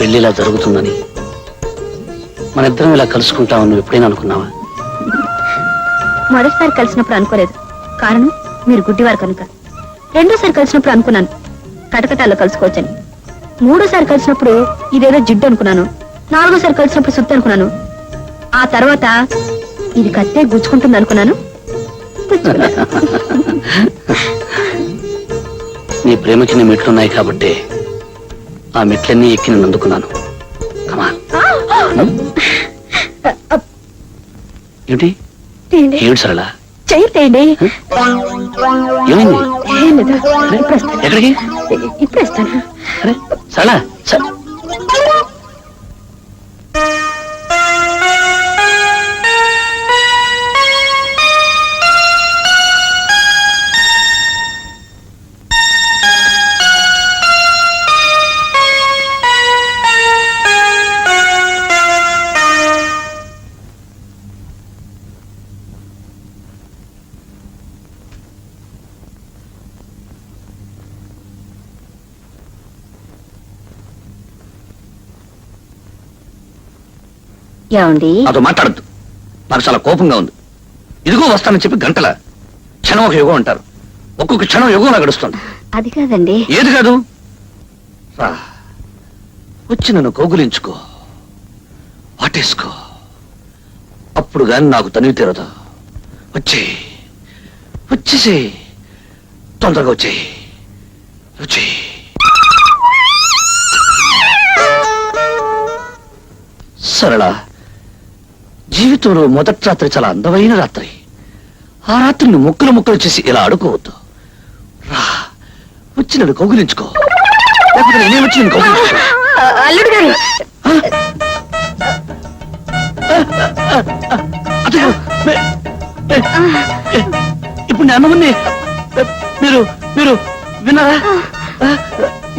పెళ్లి ఇలా జరుగుతుందని, మన ఇద్దరం ఇలా కలుసుకుంటామని నువ్వు ఎప్పుడైనా అనుకున్నావా? మొదటిసారి కలిసినప్పుడు అనుకోలేదు, కారణం మీరు గుడ్డివారు కనుక. రెండోసారి కలిసినప్పుడు అనుకున్నాను కటకటాల్లో కలుసుకోవచ్చని. మూడోసారి కలిసినప్పుడు ఇదేదో జిడ్డు అనుకున్నాను. నాలుగోసారి కలిసినప్పుడు సుత్తి అనుకున్నాను. ఆ తర్వాత ఇది కత్తే గుచ్చుకుంటుంది అనుకున్నాను. నీ ప్రేమకి నీ మెట్లున్నాయి కాబట్టి ఆ మెట్లన్నీ ఎక్కి నేను అందుకున్నాను. ఏమిటి ఏమిటి సరళ? చేయండి. ఏమైంది? ఎక్కడికి? ఇప్పుడు ఇస్తాను. అరే సరళ, ఏమండి? నాతో మాట్లాడద్దు, నాకు చాలా కోపంగా ఉంది. ఇదిగో వస్తానని చెప్పి గంటల క్షణం ఒక యుగం అంటారు. ఒక్కొక్క క్షణం యుగం నాకు గడుస్తుంది. అది కాదండి. ఏది కాదు? రా, వచ్చి నన్ను కౌగులించుకో, వాటేసుకో. అప్పుడు గాని నాకు తనివి తీరదు. వచ్చేసి తొందరగా వచ్చి సరళ, జీవితంలో మొదటి రాత్రి చాలా అందమైన రాత్రి. ఆ రాత్రిని ముక్కలు చేసి ఇలా ఆడుకోవద్దు. రా, వచ్చి నన్ను కౌగులించుకో, లేకపోతే నేనే వచ్చి నేను కౌగులించుకో. అల్లుడు గారు, ఇప్పుడు నేను అన్నమని మీరు విన్నారా?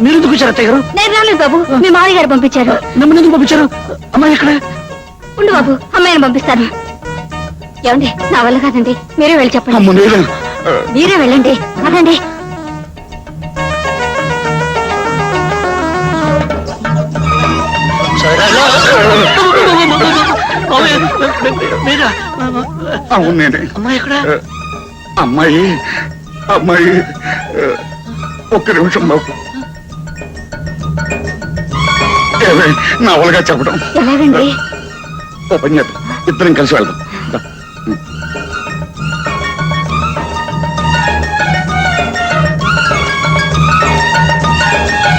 మీరు ఎందుకు వచ్చారు అత్తయ్య గారు? నేను రాలేదు బాబు, మీ మామయ్య గారు పంపించారు. నమ్మని ఎందుకు పంపించారు? అమ్మాయి ఎక్కడ? ఉండు బాబు, అమ్మాయిని పంపిస్తాను. ఏమండి, నా వల్ల కాదండి, మీరే వెళ్ళి చెప్పండి. మీరే వెళ్ళండి, అదండి. అవును నేనే. అమ్మాయి ఎక్కడ? అమ్మాయి ఒక్క నిమిషం బాబు. నా వల్లగా చెప్పడం ఎలాగండి? ఓ పని చేద్దాం, ఇద్దరం కలిసి వెళ్దాం.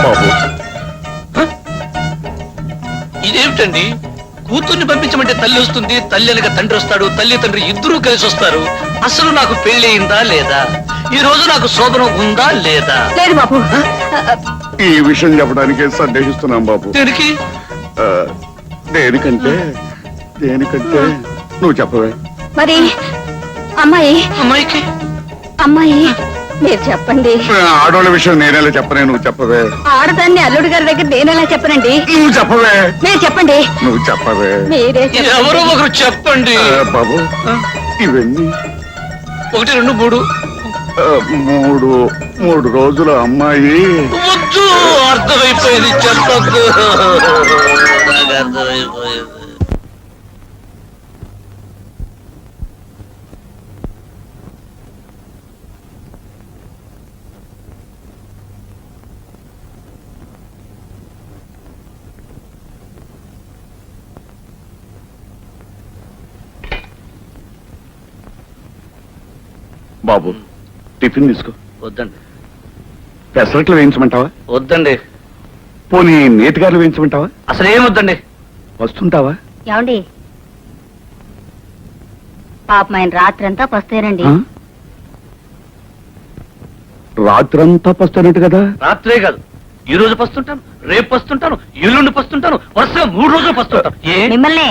బాబు, ఇదేమిటండి? కూతుర్ని పంపించమంటే తల్లి వస్తుంది, తల్లి అనగా తండ్రి వస్తాడు, తల్లి తండ్రి ఇద్దరూ కలిసి వస్తారు. అసలు నాకు పెళ్లి అయిందా లేదా? ఈ రోజు నాకు శోభనం ఉందా లేదా? లేదు బాబు. ఈ విషయం చెప్పడానికే సందేహిస్తున్నాం బాబు. దేనికి? దేనికంటే నువ్వు చెప్పవే. మరి అమ్మాయి అమ్మాయికి మీరు చెప్పండి. ఆడవాళ్ళ విషయం నేనేలా చెప్పనే, నువ్వు చెప్పవే. ఆడదాన్ని అల్లుడు గారి దగ్గర నేనెలా చెప్పనండి? నువ్వు చెప్పవే. మీరు చెప్పండి. నువ్వు చెప్పవే. మీరే ఎవరో ఒకరు చెప్పండి. బాబు, ఇవన్నీ 1, 2, 3 మూడు రోజుల అమ్మాయి. వద్దు, అర్థమైపోయింది, చెప్పద్దు. అర్థమైపోయింది. బాబు, టిఫిన్ తీసుకో. వద్దండి. పెసరట్లు వేయించమంటావా? వద్దండి. పోనీ నేతిగారులు వేయించమంటావా? అసలు ఏం వద్దండి. వస్తుంటావా? ఏమండి, పాపం ఆయన రాత్రంతా పస్తేనండి. రాత్రంతా పస్తానట్టు కదా? రాత్రే కాదు, ఈ రోజు పస్తుంటాను, రేపు పస్తుంటాను, ఎల్లుండి పస్తుంటాను, వరుసగా 3 రోజులు పస్తుంటాను. మిమ్మల్ని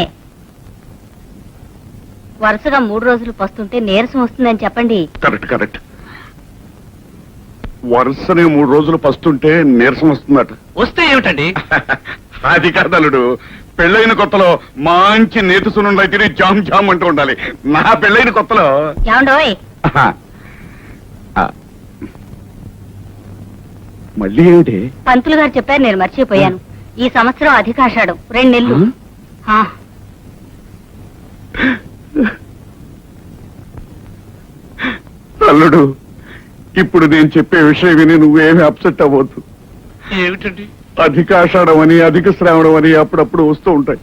వరుసగా 3 రోజులు పస్తుంటే నీరసం వస్తుందని చెప్పండి. కరెక్ట్. వరుసనే 3 రోజులు పస్తుంటే నీరసం వస్తుందట. వస్తే ఏమిటండి? అది కాదలుడు, పెళ్ళైన కొత్తలో మంచి నేతి సున్నుండై తిని జామ్ జామ్ అంటూ ఉండాలి. నా పెళ్ళైన కొత్తలో ఏమండోయ్, మళ్ళీ ఏమిటి? పంతులు గారు చెప్పారు, నేను మర్చిపోయాను. ఈ సంవత్సరం అధికాషాఢం 2 నెలలు ఆ, అల్లుడు ఇప్పుడు నేను చెప్పే విషయం విని నువ్వేమి అప్సెట్ అవ్వద్దు. ఏమిటండి? అధికాషాఢం అని అధిక శ్రావణం అని అప్పుడప్పుడు వస్తూ ఉంటాయి.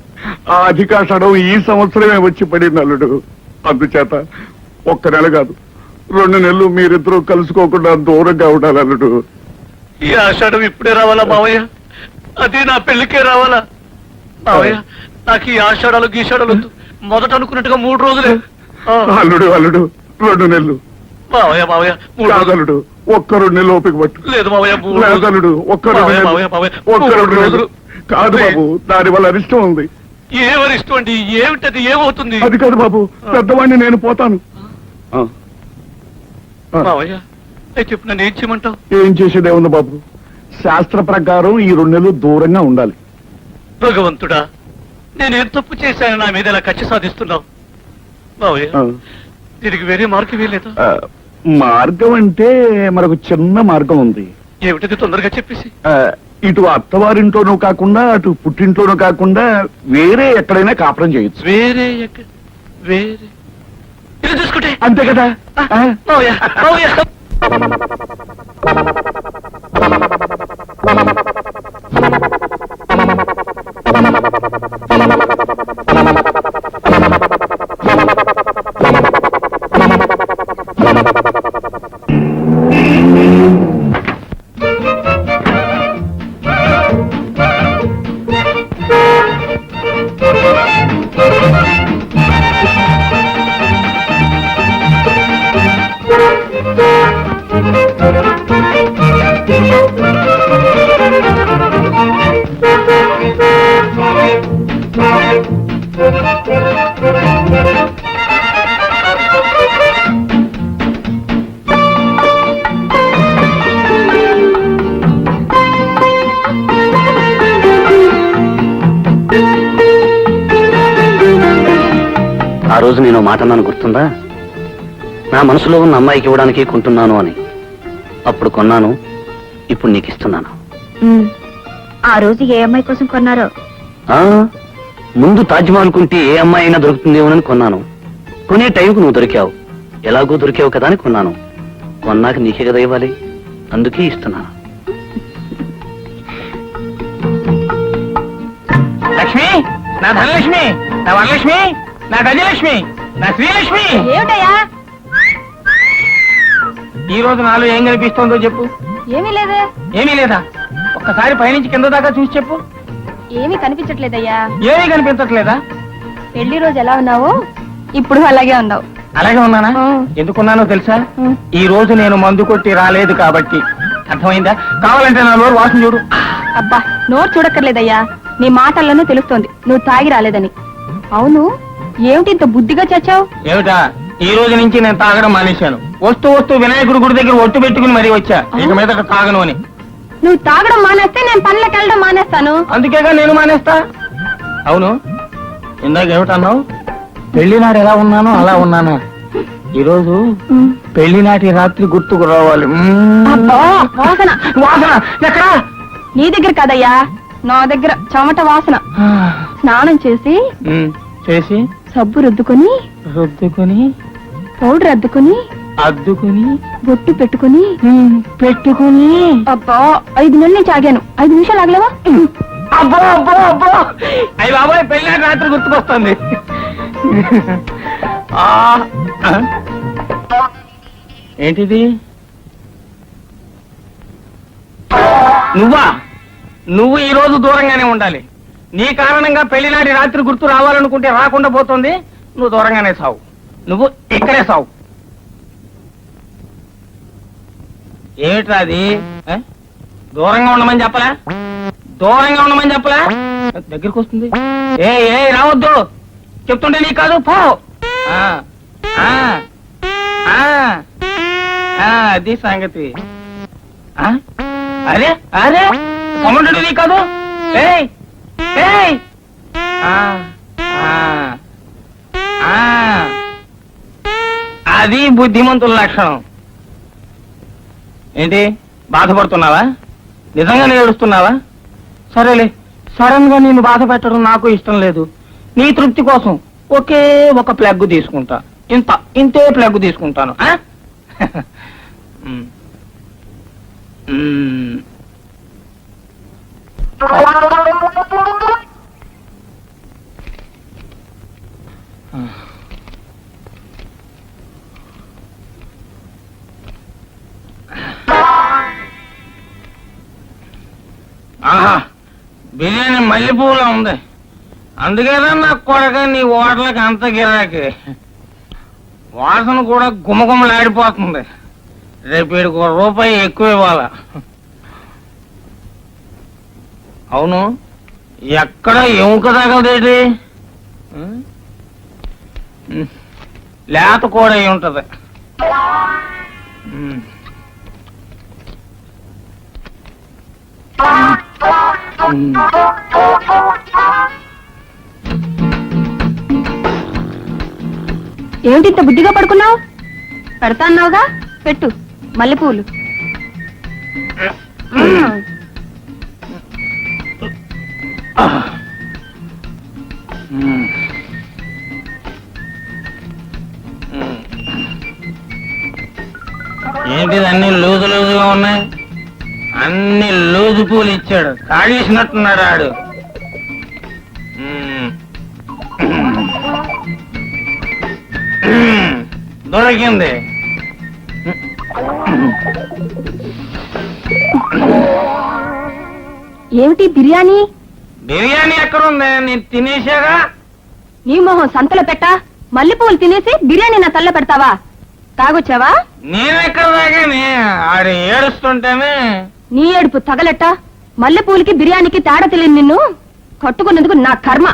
ఆ అధికాషాఢం ఈ సంవత్సరమే వచ్చి పడింది అల్లుడు. అందుచేత 1 నెల కాదు 2 నెలలు మీరిద్దరూ కలుసుకోకుండా దూరంగా ఉండాలి అల్లుడు. ఈ ఆషాఢం ఇప్పుడే రావాలా మావయ్య? అది నా పెళ్లికే రావాలా మావయ్య? నాకు ఈ ఆషాఢాలు గీషాఢాలు వద్దు. మొదట అనుకున్నట్టుగా 3 రోజులే. ఆ, అల్లుడు అల్లుడు 2 నెలలు మావయ్య మావయ్య 3 రోజులు. కాదల్లుడు 1-2 నెలలు ఓపిక పట్టు. లేదు మావయ్య 3 రోజులు. లేదల్లుడు 1-2 మావయ్య, నెలలు. మావయ్య, మావయ్య, 1-2 3 నెలలు రోజులు. కాదు బాబు, దాని వల్ల అరిష్టం ఉంది. ఏమని ఇష్టం అండి? ఏమిటది? ఏమవుతుంది అది కాదు బాబు, పెద్దవాడిని నేను పోతాను. ఆ. ఆ. మావయ్య? అయితే ఇప్పుడు నన్ను ఏం చేయమంటావు? ఏం చేసేదే ఉంది బాబు, శాస్త్ర ప్రకారం ఈ 2 నెలలు దూరంగా ఉండాలి. భగవంతుడా, నేనేం తప్పు చేశాను నా మీద ఇలా కక్ష సాధిస్తున్నావు? మావయ్య, ఆ. దీనికి వేరే మార్గం వేయలేదా? ఆ, మార్గం అంటే మనకు చిన్న మార్గం ఉంది. ఏమిటది? తొందరగా చెప్పేసి. ఆ, ఇటు అత్తవారింట్లోనూ కాకుండా అటు పుట్టింట్లోనూ కాకుండా వేరే ఎక్కడైనా కాపురం చేయొచ్చు. వేరే వేరే ఇది చూసుకుంటే అంతే కదా. ఆ? మావయ్య, మావయ్య. ఆ రోజు నేను మాట అన్నాను, గుర్తుందా? నా మనసులో ఉన్న అమ్మాయికి ఇవ్వడానికి కొంటున్నాను అని. అప్పుడు కొన్నాను, ఇప్పుడు నీకు ఇస్తున్నాను. ఆ రోజు ఏ అమ్మాయి కోసం కొన్నారో? ఆ, ముందు తాజ్మహల్ కుంటే ఏ అమ్మాయి అయినా దొరుకుతుందేమోనని కొన్నాను. కొనే టైంకు నువ్వు దొరికావు. ఎలాగో దొరికావు కదా అని కొన్నాను. కొన్నాక నీకే కదా ఇవ్వాలి, అందుకే ఇస్తున్నాను. లక్ష్మి, నా ధనలక్ష్మి, నా వరలక్ష్మి, నా గజలక్ష్మి, నా శ్రీలక్ష్మి. ఏమిటయ్యా? ఈ రోజు నాలో ఏం కనిపిస్తోందో చెప్పు. ఏమీ లేదే. ఏమీ లేదా? ఒక్కసారి పైనుంచి కింద దాకా చూసి చెప్పు. ఏమీ కనిపించట్లేదయ్యా. ఏమీ కనిపించట్లేదా? పెళ్లి రోజు ఎలా ఉన్నావు, ఇప్పుడు అలాగే ఉన్నావు. అలాగే ఉన్నానా? ఆ. ఎందుకున్నానో తెలుసా? ఆ. ఈ రోజు నేను మందు కొట్టి రాలేదు కాబట్టి. అర్థమైందా? కావాలంటే నా నోరు వాసన చూడు. అబ్బా, నోరు చూడక్కర్లేదయ్యా, నీ మాటల్లోనే తెలుస్తోంది నువ్వు తాగి రాలేదని. అవును, ఏమిటి ఇంత బుద్ధిగా చచ్చావు? ఏమిటా? ఈ రోజు నుంచి నేను తాగడం మానేశాను. వస్తూ వినాయకుడి గుడి దగ్గర ఒట్టు పెట్టుకుని మరీ వచ్చా, ఇక మీద తాగను అని. నువ్వు తాగడం మానేస్తే నేను పనులకు వెళ్ళడం మానేస్తాను. అందుకేగా నేను మానేస్తా. అవును, ఇందాక ఏమిటన్నావు? పెళ్లి నాడు ఎలా ఉన్నానో అలా ఉన్నానా? ఈరోజు పెళ్లి నాటి రాత్రి గుర్తుకు రావాలి. అబ్బా, వాసన. వాసన ఎక్కడా? నీ దగ్గర కదయ్యా, నా దగ్గర చెమట వాసన. స్నానం చేసి చేసి సబ్బు రుద్దుకొని రుద్దుకుని పౌడర్ అద్దుకుని అద్దుకుని బొట్టు పెట్టుకుని పెట్టుకుని. అబ్బా, 5 నెలల నుంచి ఆగాను. 5 నిమిషాలు ఆగలేవా? అబ్బో అబ్బో అబ్బో, అయ్యి బాబాయ్, పెళ్లి నాటి రాత్రి గుర్తుకొస్తుంది. ఆ, ఆ. ఏంటిది? నువ్వు ఈ రోజు దూరంగానే ఉండాలి. నీ కారణంగా పెళ్లినాటి రాత్రి గుర్తు రావాలనుకుంటే రాకుండా పోతుంది. నువ్వు దూరంగానే సావు. నువ్వు ఇక్కడే సావు. ఏమిట్రా అది? దూరంగా ఉండమని చెప్పలా? దూరంగా ఉండమని చెప్పలా? దగ్గరికి వస్తుంది. ఏ రావద్దు చెప్తుంటే నీకు కాదు, పో. అది సంగతి. అరే అరే, కమండు నీ కాదు. అది బుద్ధిమంతుల లక్షణం. ఏంటి, బాధపడుతున్నావా? నిజంగానే ఏడుస్తున్నావా? సరేలే, సడన్ గా నిన్ను బాధ పెట్టడం నాకు ఇష్టం లేదు. నీ తృప్తి కోసం ఒకే ఒక ప్లగ్ తీసుకుంటా. ఇంతే ప్లగ్ తీసుకుంటాను. ఆ? మ్. మ్. ఆహా, బిర్యానీ మల్లెపూలా ఉంది. అందుకేనా నాకు కొడక నీ హోటల్కి అంత గిరాకి. వాసన కూడా గుమగుమలాడిపోతుంది. రేపు వీడికి ₹1 ఎక్కువ ఇవ్వాలా. అవును, ఎక్కడ ఎముక తగలదేటి? లేత కూడా అయి ఉంటది. ఏమిటి ఇంత బుద్ధిగా పడుకున్నావు? పెడతాన్నావుగా, పెట్టు మల్లెపూలు. ఏంటిది అన్ని లూజు లూజుగా ఉన్నాయి? అన్ని లూజు పూలు ఇచ్చాడు. కాడేసినట్టున్నాడు ఆడు. దొరికింది. ఏమిటి బిర్యానీ? బిర్యానీ ఎక్కడుంది? నేను తినేసాగా. నీ మొహం సంతలో పెట్టా. మల్లెపూలు తినేసి బిర్యానీ నా తల్ల పెడతావా? తాగొచ్చావా? నేనెక్కడ తాగాని? ఆడు ఏడుస్తుంటేనే. నీ ఏడుపు తగలెట్ట. మల్లెపూలకి బిర్యానీకి తేడా తెలియని నిన్ను కట్టుకున్నందుకు నా కర్మ.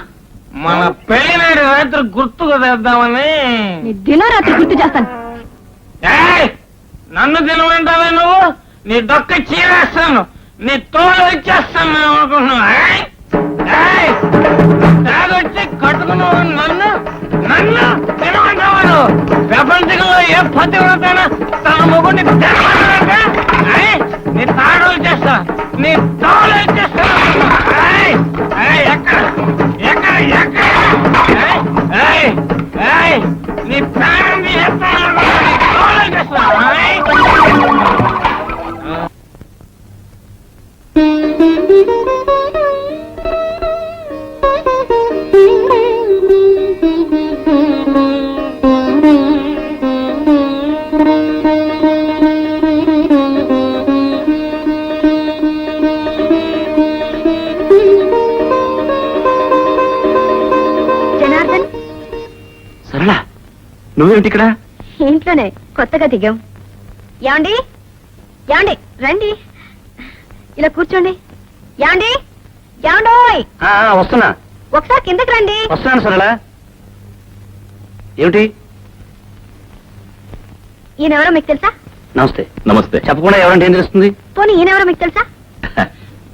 మన పెళ్లినాడు రాత్రి గుర్తుకు తెద్దామని. నీ దినరాత్రి గుర్తు చేస్తాను. ఏయ్! నన్ను తినమంటావే నువ్వు? నీ డొక్క చీరేస్తాను, నీ తోలు వచ్చేస్తాను అనుకుంటున్నావు. తాగొచ్చి కట్టుకున్నావు నన్ను తినమంటావా నువ్వు? ప్రపంచంలో ఏ పతివ్రతైనా తన మొగుడిని తినమంటావా? నీ తాడు వచ్చేస్తా, నీ తోలు వచ్చేస్తా. ఎక్కడ నీ ప్రాణం తీసేస్తాను, నీ తోలు వచ్చేస్తా. జనార్దన్, సరళ, నువ్వేమిటి ఇక్కడ? ఇంట్లోనే కొత్తగా దిగాం. యాండి యాండి రండి, ఇలా కూర్చోండి. యాండి యాండోయ్, వస్తున్నా. ఒకసారి కిందకి రండి. వస్తున్నాను సరళ. ఏమిటి? ఈయనెవరో మీకు తెలుసా? నమస్తే. నమస్తే. చెప్పకుండా ఎవరంటే ఏం తెలుస్తుంది? పోనీ ఈయనెవరో మీకు తెలుసా?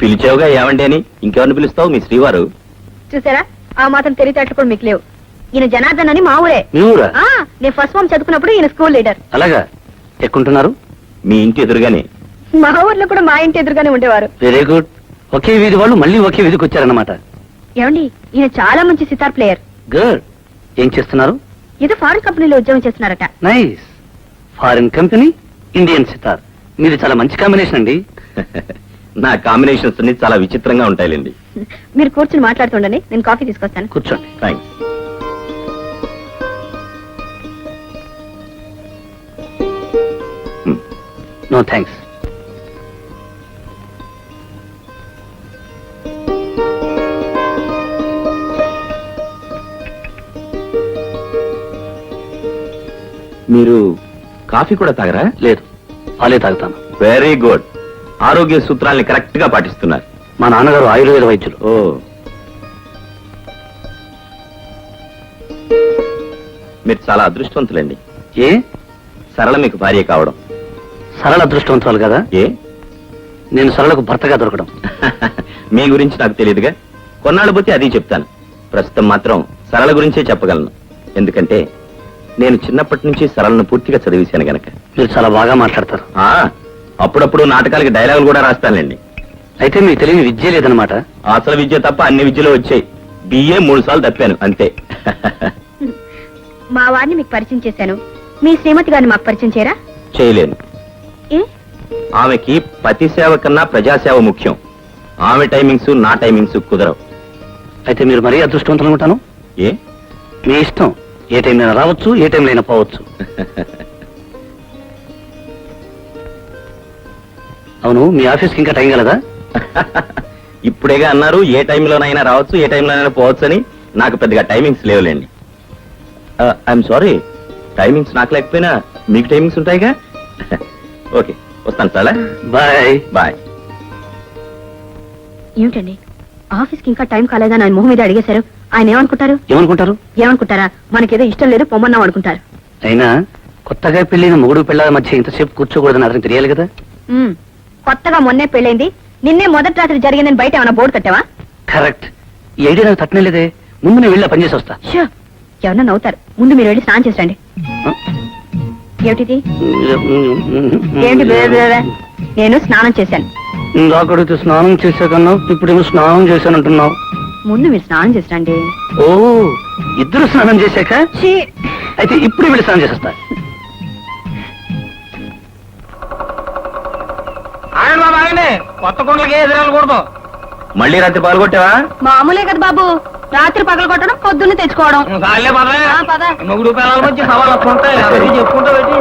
పిలిచావుగా ఏమండి అని, ఇంకెవరిని పిలుస్తావు? మీ శ్రీవారు. చూసారా, ఆ మాత్రం తెలివితేటలు కూడా మీకు లేవు. ఈయన జనార్దన్ అని మా ఊరే. మీ ఊరా? నేను ఫస్ట్ ఫార్మ్ చదువుకున్నప్పుడు ఈయన స్కూల్ లీడర్. అలాగా? ఎక్కుంటున్నారు? మీ ఇంటి ఎదురుగానే. మా ఊర్లో కూడా మా ఇంటి ఎదురుగానే ఉండేవారు. Very good. ఒకే వీధి వాళ్ళు మళ్ళీ ఒకే వీధికి వచ్చారన్నమాట. ఏమండి, ఈయన చాలా మంచి సితార్ ప్లేయర్. గుడ్. ఏం చేస్తున్నారు? ఏదో ఫారిన్ కంపెనీలో ఉద్యోగం చేస్తున్నారట. Nice. Foreign company, Indian sitar. మీది చాలా మంచి కాంబినేషన్ అండి. నా కాంబినేషన్స్ అన్ని చాలా విచిత్రంగా ఉంటాయిలేండి. మీరు కూర్చుని మాట్లాడుతుండని, నేను కాఫీ తీసుకొస్తాను. కూర్చోండి. థ్యాంక్స్. No thanks. మీరు కాఫీ కూడా తాగరా? లేదు, పాలే తాగుతాను. Very good. ఆరోగ్య సూత్రాల్ని కరెక్ట్ గా పాటిస్తున్నారు. మా నాన్నగారు ఆయుర్వేద వైద్యులు. ఓ, మీరు చాలా అదృష్టవంతులండి. ఏ? సరళ మీకు భార్య కావడం. సరళ అదృష్టవంతురాలు కదా? ఏ? నేను సరళకు భర్తగా దొరకడం. మీ గురించి నాకు తెలియదుగా. కొన్నాళ్ళు పోతే అది చెప్తాను. ప్రస్తుతం మాత్రం సరళ గురించే చెప్పగలను. ఎందుకంటే నేను చిన్నప్పటి నుంచి సరళను పూర్తిగా చదివేశాను గనక. మీరు చాలా బాగా మాట్లాడతారు. అప్పుడప్పుడు నాటకాలకి డైలాగులు కూడా రాస్తానులేండి. అయితే మీకు తెలియని విద్య లేదనమాట. అసలు విద్య తప్ప అన్ని విద్యలు వచ్చాయి. బిఏ 3 సార్లు తప్పాను అంతే. మా వారిని మీకు పరిచయం చేశాను, మీ శ్రీమతి గారిని మాకు పరిచయం చేయరా? చేయలేను. ఏ? ఆమెకి పతి సేవ కన్నా ప్రజాసేవ ముఖ్యం. ఆమె టైమింగ్స్ నా టైమింగ్స్ కుదరవు. అయితే మీరు మరీ అదృష్టవంతులు అనుకుంటాను. ఏ? మీ ఇష్టం, ఏ టైంలో రావచ్చు, ఏ టైంలో అయినా పోవచ్చు. అవును, మీ ఆఫీస్కి ఇంకా టైం కలదా? ఇప్పుడేగా అన్నారు ఏ టైంలోనైనా రావచ్చు, ఏ టైంలోనైనా పోవచ్చు అని. నాకు పెద్దగా టైమింగ్స్ లేవులేండి. ఐఎమ్ సారీ, టైమింగ్స్ నాకు లేకపోయినా మీకు టైమింగ్స్ ఉంటాయిగా. ఓకే, వస్తాను చాలా. బాయ్. బాయ్. ఏమిటండి ఆఫీస్కి ఇంకా టైం కాలేదని ఆయన మొహం మీద అడిగేశారు. ఆయన ఏమనుకుంటారు? ఏమనుకుంటారా? మనకేదో ఇష్టం లేదు పొమ్మన్నాం అనుకుంటారు. అయినా కొత్తగా పెళ్ళైన మొగుడు పిల్లల మధ్య ఇంతసేపు కూర్చోకూడదని అతనికి తెలియాలి కదా. కొత్తగా మొన్నే పెళ్ళైంది, నిన్నే మొదటి రాత్రి జరిగిందని బయట ఏమైనా బోర్డు కట్టావా? కరెక్ట్. ఈ ఐడియా నాకు తట్టనే లేదే. ముందు నేను వెళ్ళి పనిచేసి వస్తా. షో, ఎవరన్నా నవ్వుతారు. ముందు మీరు వెళ్ళి స్నానం చేసండి. ఏమిటిది? ఏంటి బే బే బే? నేను స్నానం చేశాను. ఇందాకడితే స్నానం చేశాకన్నా ఇప్పుడేమో స్నానం చేశానంటున్నావు. ముందు మీరు స్నానం చేసిరండి. ఓ, ఇద్దరు స్నానం చేశాక అయితే ఇప్పుడే వెళ్ళి స్నానం చేసేస్తా. ఆగండి, కొత్త కొండలకి ఎదురెళ్ళకూడదు. మళ్ళీ రాత్రి పాల్గొట్టావా? మామూలే కదా బాబు, రాత్రి పగలు కొట్టడం, పొద్దున్నే తెచ్చుకోవడం. కాళ్ళే పద. పద. మొగుడు పిల్లల మధ్య సవాళ్ళు వస్తుంటాయి, చెప్పుకుంటా పెట్టి.